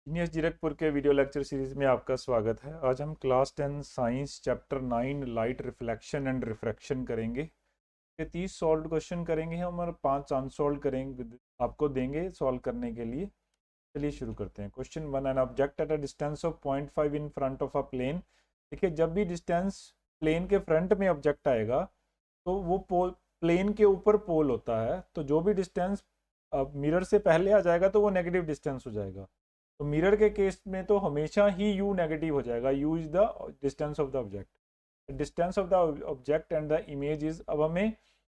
Genius Zirakpur के video lecture series में आपका स्वागत है। आज हम class 10 science chapter 9 light reflection and refraction करेंगे। ये 30 सॉल्व क्वेश्चन करेंगे हम और 5 अनसॉल्व करेंगे, आपको देंगे सॉल्व करने के लिए। चलिए शुरू करते हैं। Question 1, an object at a distance of 0.5 in front of a plane. देखिए, जब भी डिस्टेंस प्लेन के फ्रंट में ऑब्जेक्ट आएगा तो वो पोल प्लेन के ऊपर पोल होता है, तो जो भी डिस्टेंस मिरर से पहले आ जाएगा तो वो नेगेटिव डिस्टेंस हो जाएगा। तो मिरर के केस में तो हमेशा ही u नेगेटिव हो जाएगा। u is the distance of the object, distance of the object and the image is. अब हमें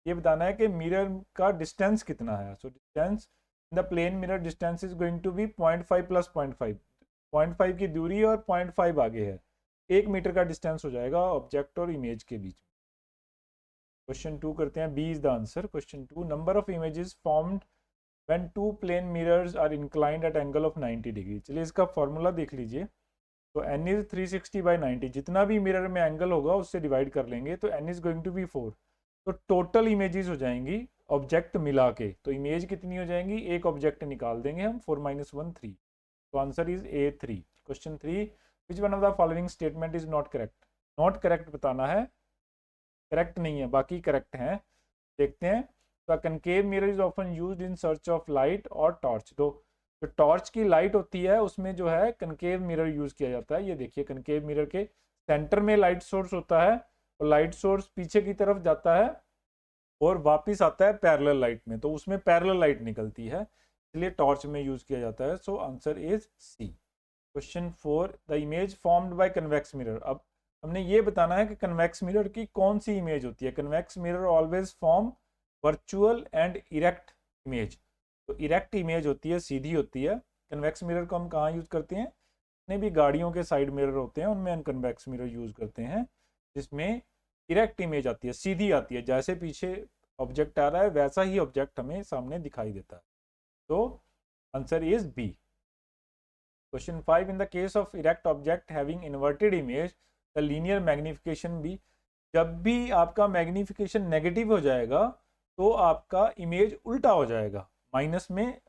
ये बताना है कि मिरर का डिस्टेंस कितना है। So distance in the plane mirror distance is going to be 0.5 plus 0.5। 0.5 की दूरी और 0.5 आगे है, 1 मीटर का डिस्टेंस हो जाएगा ऑब्जेक्ट और इमेज के बीच में। क्वेश्चन 2 करते हैं, B is the answer. Question 2, number of images formed when two plane mirrors are inclined at angle of 90 degree. चलिए इसका फॉर्मूला देख लीजिए। तो n इज 360 बाई 90, जितना भी मिरर में एंगल होगा उससे डिवाइड कर लेंगे, तो n is going to be 4। तो टोटल इमेजेस हो जाएंगी ऑब्जेक्ट मिला के। तो इमेज कितनी हो जाएंगी, एक ऑब्जेक्ट निकाल देंगे हम, 4 - 1 3। तो answer is A3। Question 3, which one of the following statement is not correct. Not correct बताना है, करेक्ट नहीं है, बाकी करेक्ट हैं। देखते हैं। तो concave mirror is often used in search of light और टॉर्च। तो जो टॉर्च की लाइट होती है उसमें जो है कनकेव मिरर यूज किया जाता है। ये देखिए, कनकेव मिरर के सेंटर में लाइट सोर्स होता है और लाइट सोर्स पीछे की तरफ जाता है और वापिस आता है पैरेलल लाइट में, तो उसमें पैरेलल लाइट निकलती है, इसलिए टॉर्च में यूज किया जाता है। So answer is C. Question 4, the image formed by convex mirror. अब हमने ये बताना है कि कन्वेक्स मिरर की कौन सी इमेज होती है। Convex mirror always form virtual and erect image. तो इरेक्ट इमेज होती है, सीधी होती है। कन्वेक्स मिरर को हम कहाँ यूज करते हैं, जितने भी गाड़ियों के साइड मिरर होते हैं उनमें हम कन्वेक्स मिरर यूज करते हैं, जिसमें इरेक्ट इमेज आती है, सीधी आती है। जैसे पीछे ऑब्जेक्ट आ रहा है वैसा ही ऑब्जेक्ट हमें सामने दिखाई देता है। तो answer is B. Question 5, in the case of erect object having inverted image the linear magnification B. जब भी आपका मैग्निफिकेशन नेगेटिव हो जाएगा तो आपका इमेज उल्टा हो जाएगा, माइनस में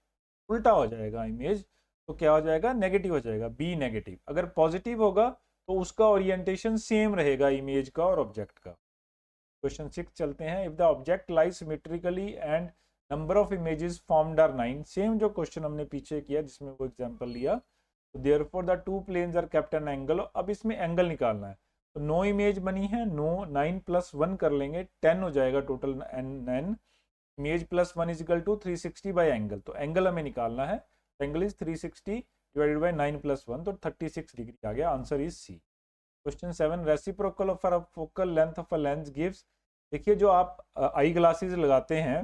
उल्टा हो जाएगा इमेज। तो क्या हो जाएगा, नेगेटिव हो जाएगा, बी नेगेटिव। अगर पॉजिटिव होगा तो उसका ओरिएंटेशन सेम रहेगा इमेज का और ऑब्जेक्ट का। क्वेश्चन 6 चलते हैं, if the object lies symmetrically and number of images formed are 9। Same जो क्वेश्चन हमने पीछे किया जिसमें वो एग्जांपल लिया। तो therefore the two planes are kept an angle. अब इसमें एंगल निकालना है। तो 9 इमेज बनी है, 9 9 + 1 कर लेंगे, 10 हो जाएगा total. n image plus 1 is equal to 360 by angle. तो एंगल हमें निकालना है। एंगल इज 360 डिवाइडेड बाई 9 + 1, तो 36 डिग्री आ गया। Answer is C. Question 7, reciprocal of a focal length of a lens gives. देखिए, जो आप आई ग्लासेस लगाते हैं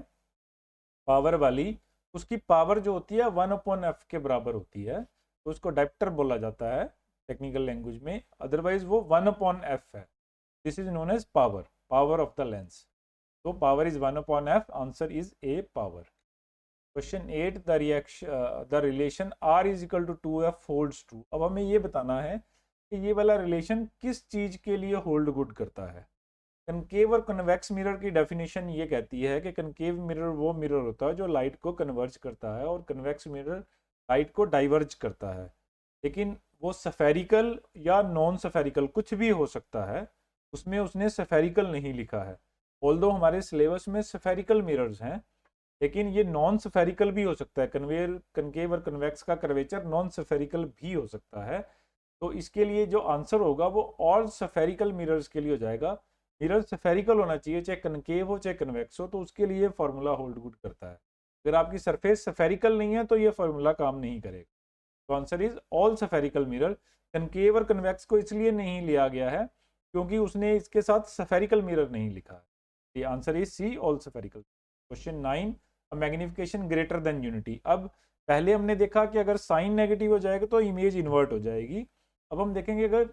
पावर वाली, उसकी पावर जो होती है 1/f के बराबर होती है, तो उसको डायप्टर बोला जाता है टेक्निकल लैंग्वेज में। अदरवाइज वो 1/f है। This is known as power, power of the lens. तो power is 1/f, answer is A power. Question 8, the relation r is equal to 2f holds true. अब हमें ये बताना है कि ये वाला रिलेशन किस चीज के लिए होल्ड गुड करता है। कनकेव और कन्वेक्स मिरर की डेफिनेशन ये कहती है कि कनकेव मिरर वो मिरर होता है जो लाइट को कन्वर्ज करता है और कन्वेक्स मिरर लाइट को डाइवर्ज करता है। लेकिन वो सफेरिकल या नॉन सफेरिकल कुछ भी हो सकता है, उसमें उसने सफेरिकल नहीं लिखा है। ऑल्दो हमारे सिलेबस में सफेरिकल मिरर्स हैं, लेकिन ये नॉन सफेरिकल भी हो सकता है। कनकेव और कन्वेक्स का कर्वेचर नॉन सफेरिकल भी हो सकता है। तो इसके लिए जो आंसर होगा वो ऑल सफेरिकल मिरर्स के लिए हो जाएगा। मिरर सफेरिकल होना चाहिए, चाहे कनकेव हो चाहे कन्वेक्स हो, तो उसके लिए फॉर्मूला होल्ड गुड करता है। अगर आपकी सरफेस सफेरिकल नहीं है तो ये फॉर्मूला काम नहीं करेगा। तो answer is all spherical mirror. Concave और कन्वेक्स को इसलिए नहीं लिया गया है क्योंकि उसने इसके साथ सफेरिकल मिरर नहीं लिखा है। ये answer is C, all spherical. Question 9, magnification greater than unity. अब पहले हमने देखा कि अगर साइन नेगेटिव हो जाएगा तो इमेज इन्वर्ट हो जाएगी। अब हम देखेंगे अगर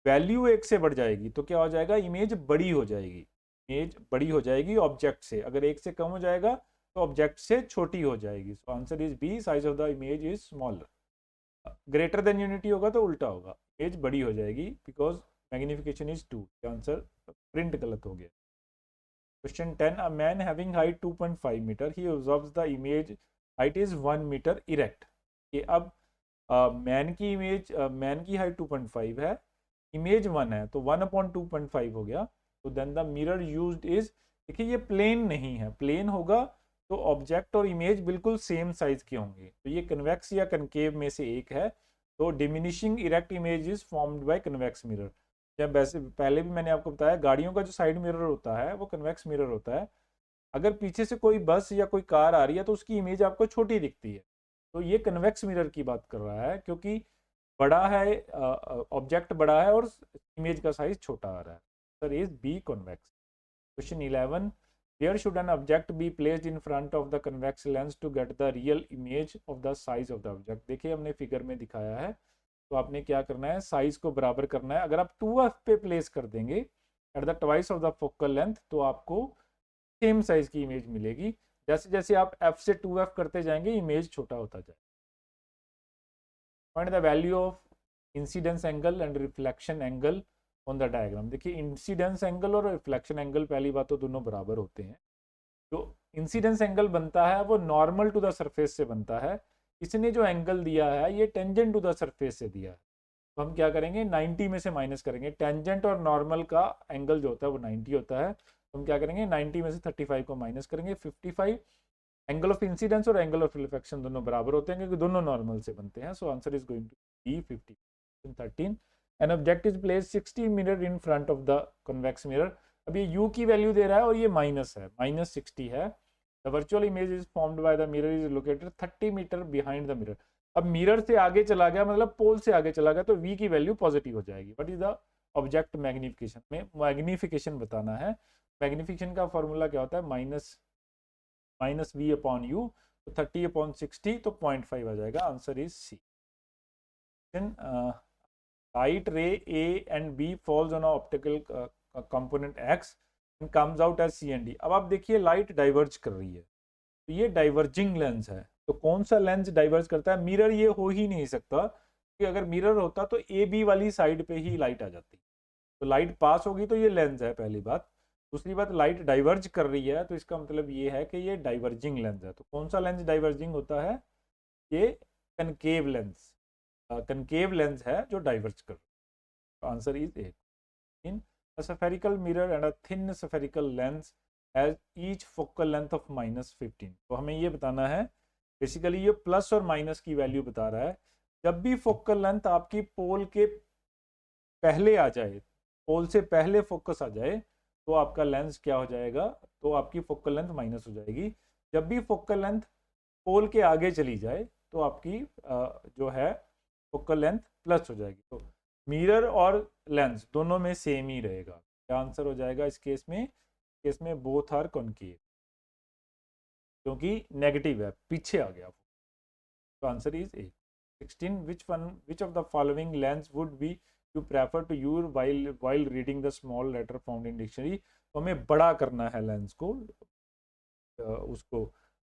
वैल्यू 1 से बढ़ जाएगी तो क्या हो जाएगा, इमेज बड़ी हो जाएगी। इमेज बड़ी हो जाएगी ऑब्जेक्ट से। अगर 1 से कम हो जाएगा तो ऑब्जेक्ट से छोटी हो जाएगी। So answer is B, size of the image is smaller. Greater than unity होगा तो उल्टा होगा, इमेज बड़ी हो जाएगी because magnification is 2। Answer print गलत हो गया। Question 10, a man having height 2.5 metre, he observes the image height is 1 metre erect. ये अब मैन की हाइट 2.5 है, इमेज 1 है, तो 1/2.5 हो गया। तो then the mirror used is, देखिए ये प्लेन नहीं है, प्लेन होगा तो ऑब्जेक्ट और इमेज बिल्कुल सेम साइज के होंगे, तो ये कन्वेक्स या कनकेव में से एक है। तो diminishing erect image is formed by convex mirror. जब वैसे पहले भी मैंने आपको बताया, गाड़ियों का जो साइड मिरर होता है वो कन्वेक्स मिरर होता है। अगर पीछे से कोई बस या कोई कार आ रही है तो उसकी इमेज आपको छोटी दिखती है, तो ये कन्वेक्स मिरर की बात कर रहा है, क्योंकि बड़ा है, ऑब्जेक्ट बड़ा है और इमेज का साइज छोटा आ रहा है। Sir is B convex. Question 11, where should an object be placed in front of the convex lens to get the real image of the size of the object? देखिए हमने फिगर में दिखाया है, तो आपने क्या करना है, साइज को बराबर करना है। अगर आप 2f पे प्लेस कर देंगे at the twice of the focal length, तो आपको सेम साइज की इमेज मिलेगी। जैसे जैसे आप f से 2f करते जाएंगे इमेज छोटा होता जाएगा। Find the value of incidence angle and reflection angle on the diagram. देखिए इंसिडेंस एंगल और रिफ्लेक्शन एंगल पहली बात तो दोनों बराबर होते हैं। जो इंसिडेंस एंगल बनता है वो नॉर्मल टू द सरफेस से बनता है। इसने जो एंगल दिया है ये टेंजेंट टू द सरफेस से दिया है, तो हम क्या करेंगे, 90 में से माइनस करेंगे। टेंजेंट और नॉर्मल का एंगल जो होता है वो 90 होता है, तो हम क्या करेंगे, 90 में से 35 को माइनस करेंगे, 55। एंगल ऑफ इंसिडेंस और एंगल ऑफ रिफ्लेक्शन दोनों बराबर होते हैं क्योंकि दोनों नॉर्मल से बनते हैं। So answer is going to be 50। 13, an object is place 60 mirror in front of the convex mirror. अब ये u की वैल्यू दे रहा है और ये माइनस है, -60 है। The virtual image is formed by the mirror is located 30 metre behind the mirror. अब मिरर से आगे चला गया, मतलब पोल से आगे चला गया, तो v की वैल्यू पॉजिटिव हो जाएगी। What is the object magnification, में मैग्निफिकेशन बताना है। मैग्निफिकेशन का फॉर्मूला क्या होता है, माइनस वी अपॉन यू, तो 30/60, तो 0.5 आ जाएगा। Answer is C. Light ray A and B falls on optical component X and comes out as C and D. अब आप देखिए लाइट डाइवर्ज कर रही है, तो ये डाइवर्जिंग लेंस है। तो कौन सा लेंस डाइवर्ज करता है, मिरर ये हो ही नहीं सकता, कि अगर मिरर होता तो ए बी वाली साइड पे ही लाइट आ जाती, तो लाइट पास होगी, तो ये लेंस है पहली बात। दूसरी बात, लाइट डाइवर्ज कर रही है, तो इसका मतलब ये है कि ये डाइवर्जिंग लेंस है। तो कौन सा लेंस डाइवर्जिंग होता है, ये कनकेव लेंस, कनकेव लेंस है जो डाइवर्ज कर रहा है। Answer is A. In a spherical mirror and a thin spherical lens has each focal length of -15। तो हमें ये बताना है, बेसिकली ये प्लस और माइनस की वैल्यू बता रहा है। जब भी फोकल लेंथ आपकी पोल के पहले आ जाए, पोल से पहले फोकस आ जाए, तो आपका लेंस क्या हो जाएगा, तो आपकी फोकल लेंथ माइनस हो जाएगी। जब भी फोकल लेंथ पोल के आगे चली जाए, तो आपकी जो है फोकल लेंथ प्लस हो जाएगी। तो मिरर और लेंस दोनों में सेम ही रहेगा। क्या आंसर हो जाएगा इस केस में बोथ आर कॉनकेव, क्योंकि नेगेटिव है, पीछे आ गया। तो answer is A. 16, which of the following lens would be you prefer to use while reading the small letter found in dictionary। तो हमें बड़ा करना है लेंस को, उसको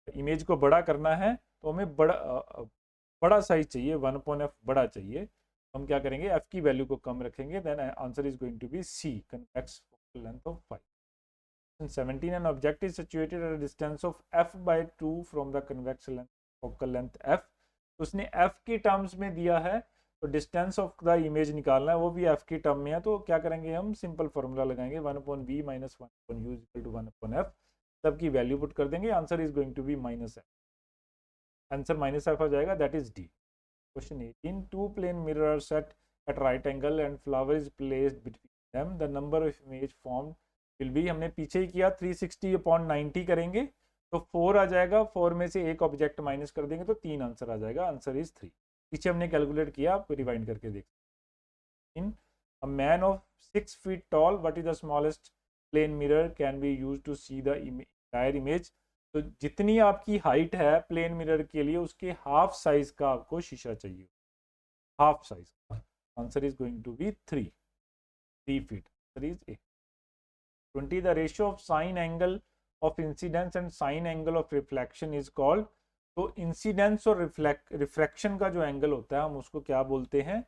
इमेज को बड़ा करना है, तो हमें बड़ा साइज चाहिए, 1/f बड़ा चाहिए। हम क्या करेंगे, f की वैल्यू को कम रखेंगे, then answer is going to be C, convex focal length of 5। 17, an object is situated at a distance of f/2 from the convex length focal length f। उसने f की टर्म्स में दिया है, तो डिस्टेंस ऑफ द इमेज निकालना है, वो भी f की टर्म में है। तो क्या करेंगे, हम सिंपल फॉर्मूला लगाएंगे, 1/v minus 1/u equal to 1/f। सबकी वैल्यू पुट कर देंगे, answer is going to be -f। Answer -f हो जाएगा, that is D. Question 18, two plane mirror are set at right angle and flower is placed between them, the number of image formed will be, हमने पीछे ही किया, 360/90 करेंगे तो 4 आ जाएगा, 4 में से एक ऑब्जेक्ट माइनस कर देंगे तो 3 आंसर आ जाएगा। Answer is 3। पीछे हमने कैलकुलेट किया, आप रिवाइंड करके देख। In a man of 6 feet tall, what is the smallest plane mirror can be use to see the entire image. तो जितनी आपकी हाइट है प्लेन मिरर के लिए, उसके हाफ साइज का आपको शीशा चाहिए, half size. Answer is going to be 3 feet। Answer is A. 20, the ratio of sine angle of incidence and sine angle of reflection is called। तो इंसिडेंस और रिफ्रैक्शन का जो एंगल होता है हम उसको क्या बोलते हैं,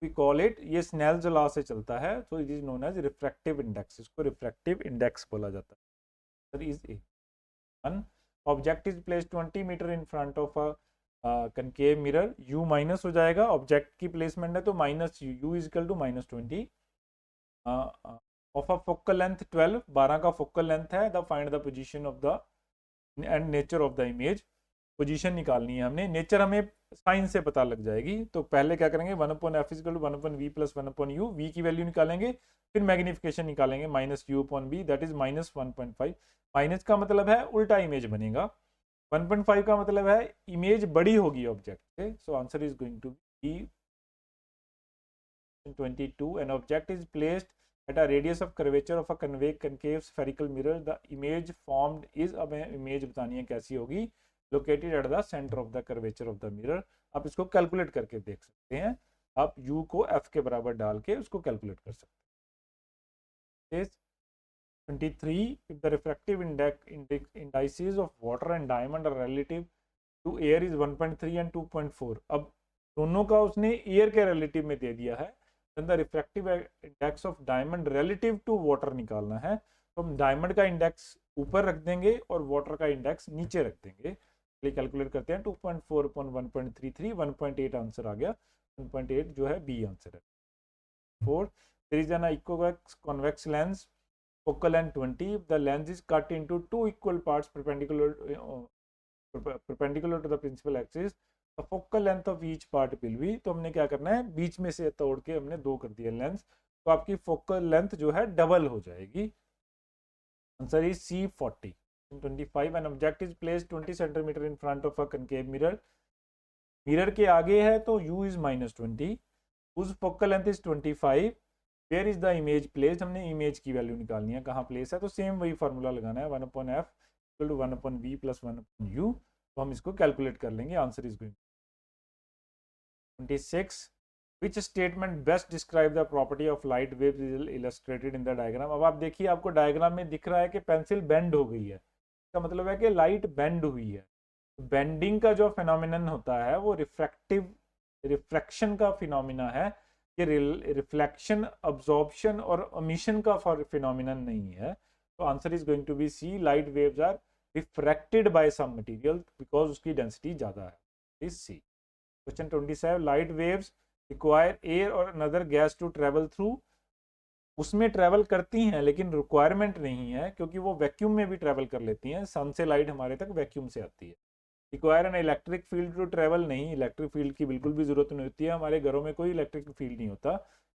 वी कॉल इट, ये स्नेल्स लॉ से चलता है, तो it is known as refractive index, इसको रिफ्रैक्टिव इंडेक्स बोला जाता है। Is A. One object is placed 20 metre in front of a concave mirror, u minus हो जाएगा, ऑब्जेक्ट की प्लेसमेंट है तो minus u is equal to -20 of a focal length 12 का फोकल लेंथ है, the find the position of the end nature of the image. Position निकालनी है हमने, नेचर हमें साइन से पता लग जाएगी। तो पहले क्या करेंगे, 1/f equal to 1/v plus 1/u, v की वैल्यू निकालेंगे, फिर मैग्निफिकेशन निकालेंगे -u/b, दैट इज -1.5। माइनस का मतलब है उल्टा इमेज बनेगा, 1.5 का मतलब है इमेज बड़ी होगी ऑब्जेक्ट से। So answer is going to be 22। An object is placed at a radius of curvature of a concave spherical mirror, the image formed is, अब इमेज बतानी है कैसी होगी, located at the center of the curvature of the mirror। आप इसको calculate करके देख सकते हैं, आप u को f के बराबर डाल के उसको कैलकुलेट कर सकते हैं। 23, if the refractive indices of water and diamond are relative to air is 1.3 and 2.4। अब दोनों का उसने एयर के रिलेटिव में दे दिया है, then the refractive index of diamond relative to water निकालना है। तो हम डायमंड का इंडेक्स ऊपर रख देंगे और वाटर का इंडेक्स नीचे रख देंगे। चलिए कैलकुलेट करते हैं, 2.4 upon 1.33, 1.8 आंसर आ गया, 1.8 जो है बी आंसर है। 4, there is an equivox convex lens, focal length 20, the lens is cut into two equal parts perpendicular to the principal axis, the focal length of each part will be। तो हमने क्या करना है, बीच में से तोड़ के हमने 2 कर दिया लेंस, तो आपकी फोकल लेंथ जो है डबल हो जाएगी। Answer is C 40। 25, an object is placed 20 centimetre in front of a concave mirror, mirror के आगे है तो u इज -20, उस focal length is 25, where is the image placed, हमने इमेज की वैल्यू निकालनी है कहाँ प्लेस है, तो सेम वही फार्मूला लगाना है, 1/f equal to 1/v plus 1/u। तो हम इसको कैलकुलेट कर लेंगे, answer is going 26। Which statement best describe the property of light waves illustrated in the diagram. अब आप देखिए, आपको डायग्राम में दिख रहा है कि पेंसिल बेंड हो गई है, इसका मतलब है कि लाइट बेंड हुई है। बेंडिंग का जो फिनोमिनन होता है वो रिफ्रैक्शन का फिनोमिना है, ये रिफ्लेक्शन, अब्जॉर्प्शन और ओमिशन का फिनोमिनन नहीं है। तो answer is going to be C, light waves are refracted by some material because उसकी डेंसिटी ज्यादा है, is C. Question 27, light waves require air और another gas to travel through, उसमें ट्रेवल करती हैं लेकिन रिक्वायरमेंट नहीं है क्योंकि वो वैक्यूम में भी ट्रेवल कर लेती हैं, सन से लाइट हमारे तक वैक्यूम से आती है। Require an electric field to travel, नहीं, इलेक्ट्रिक फील्ड की बिल्कुल भी जरूरत नहीं होती है, हमारे घरों में कोई इलेक्ट्रिक फील्ड नहीं होता,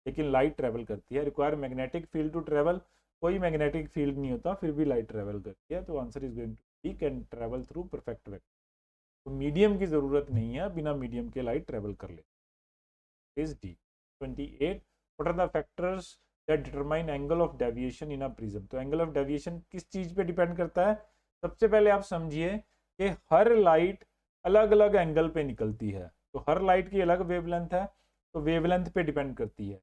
लेकिन लाइट ट्रेवल करती है। Require magnetic field to travel, कोई मैग्नेटिक फील्ड नहीं होता फिर भी लाइट ट्रेवल करती है। तो answer is going to be, can travel through perfect vacuum. तो मीडियम की जरूरत नहीं है, बिना मीडियम के लाइट ट्रेवल कर ले। Is D. 28, what are the factors that determine angle of deviation in a prism. तो एंगल ऑफ डेविएशन किस चीज पे डिपेंड करता है, सबसे पहले आप समझिए कि हर लाइट अलग अलग एंगल पे निकलती है, तो हर लाइट की अलग वेवलेंथ है, तो वेवलेंथ पे डिपेंड करती है।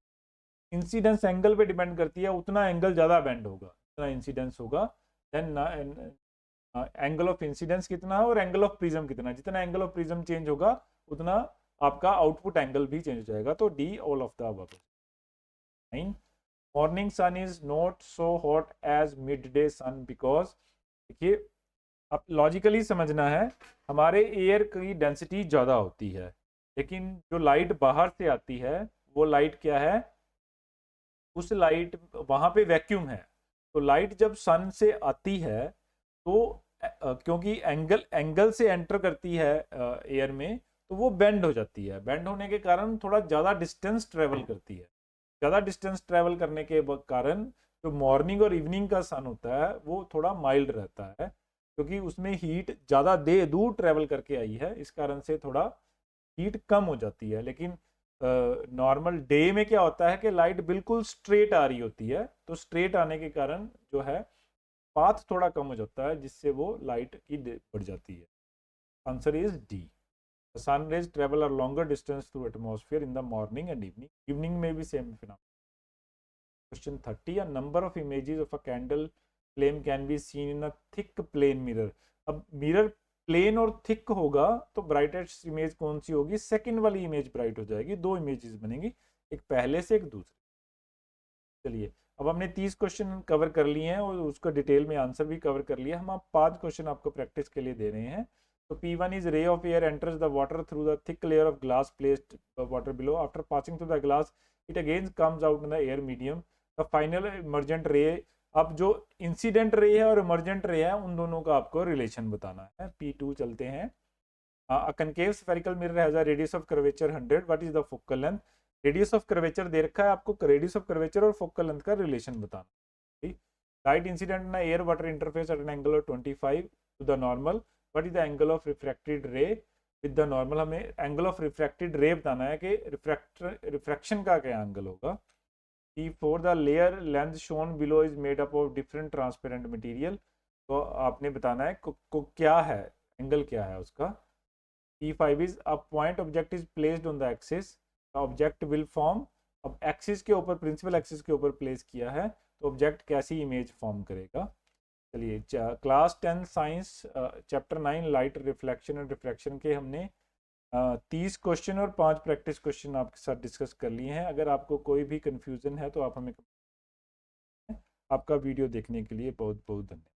इंसिडेंस एंगल पे डिपेंड करती है, उतना एंगल ज़्यादा बेंड होगा, उतना इंसिडेंस होगा। देन एंगल ऑफ इंसिडेंस कितना है और एंगल ऑफ प्रिज्म कितना है, जितना एंगल ऑफ प्रिज्म चेंज होगा उतना आपका आउटपुट एंगल भी चेंज हो जाएगा। तो D, all of the above. 9, morning sun is not so hot as mid day sun because, देखिए अब लॉजिकली समझना है, हमारे एयर की डेंसिटी ज़्यादा होती है लेकिन जो लाइट बाहर से आती है वो लाइट क्या है, उस लाइट, वहाँ पे वैक्यूम है, तो लाइट जब सन से आती है तो क्योंकि एंगल से एंटर करती है एयर में, तो वो बेंड हो जाती है, बेंड होने के कारण थोड़ा ज़्यादा डिस्टेंस ट्रेवल करती है। ज़्यादा डिस्टेंस ट्रेवल करने के कारण जो मॉर्निंग और इवनिंग का सन होता है वो थोड़ा माइल्ड रहता है, क्योंकि उसमें हीट ज़्यादा दूर ट्रेवल करके आई है, इस कारण से थोड़ा हीट कम हो जाती है। लेकिन नॉर्मल डे में क्या होता है कि लाइट बिल्कुल स्ट्रेट आ रही होती है, तो स्ट्रेट आने के कारण जो है पाथ थोड़ा कम हो जाता है, जिससे वो लाइट की बढ़ जाती है। Answer is D, sun rays travel are longer distance through atmosphere in the morning and evening, evening में भी same phenomena. Question 30, a number of images of a candle flame can be seen in a thick plane mirror। अब mirror plane और thick होगा तो brightest image कौन सी होगी, second वाली image bright हो जाएगी, दो इमेजेस बनेंगी, एक पहले से एक दूसरे। चलिए अब हमने 30 क्वेश्चन कवर कर लिए हैं और उसका डिटेल में आंसर भी कवर कर लिया। हम आप 5 क्वेश्चन आपको प्रैक्टिस के लिए दे रहे हैं, So P1 is ray of air enters the water through the thick layer of glass placed water below. After passing through the glass, it again comes out in the air medium. The final emergent ray, अब जो incident ray है और emergent रे है उन दोनों का आपको रिलेशन बताना है. P2 चलते हैं. A concave spherical mirror has a radius of curvature 100. What is the focal length? Radius of curvature दे रखा है आपको, रेडियस ऑफ कर्वेचर और फोकल लेंथ का रिलेशन बताना. ठीक. Light incident in air water interface at an angle of 25 to the normal. What is the angle of refracted ray with the normal? हमें angle of refracted ray बताना है कि refraction का क्या angle होगा. P4 the layer length shown below is made up of different transparent material. तो आपने बताना है को क्या है, एंगल क्या है उसका. P5 is a point object is placed on the axis. The object will form. अब एक्सिस के ऊपर, प्रिंसिपल एक्सिस के ऊपर प्लेस किया है तो ऑब्जेक्ट कैसी इमेज फॉर्म करेगा. चलिए class 10 science chapter 9 light reflection and refraction के हमने 30 क्वेश्चन और 5 प्रैक्टिस क्वेश्चन आपके साथ डिस्कस कर लिए हैं. अगर आपको कोई भी कंफ्यूजन है तो आप हमें, आपका वीडियो देखने के लिए बहुत बहुत धन्यवाद.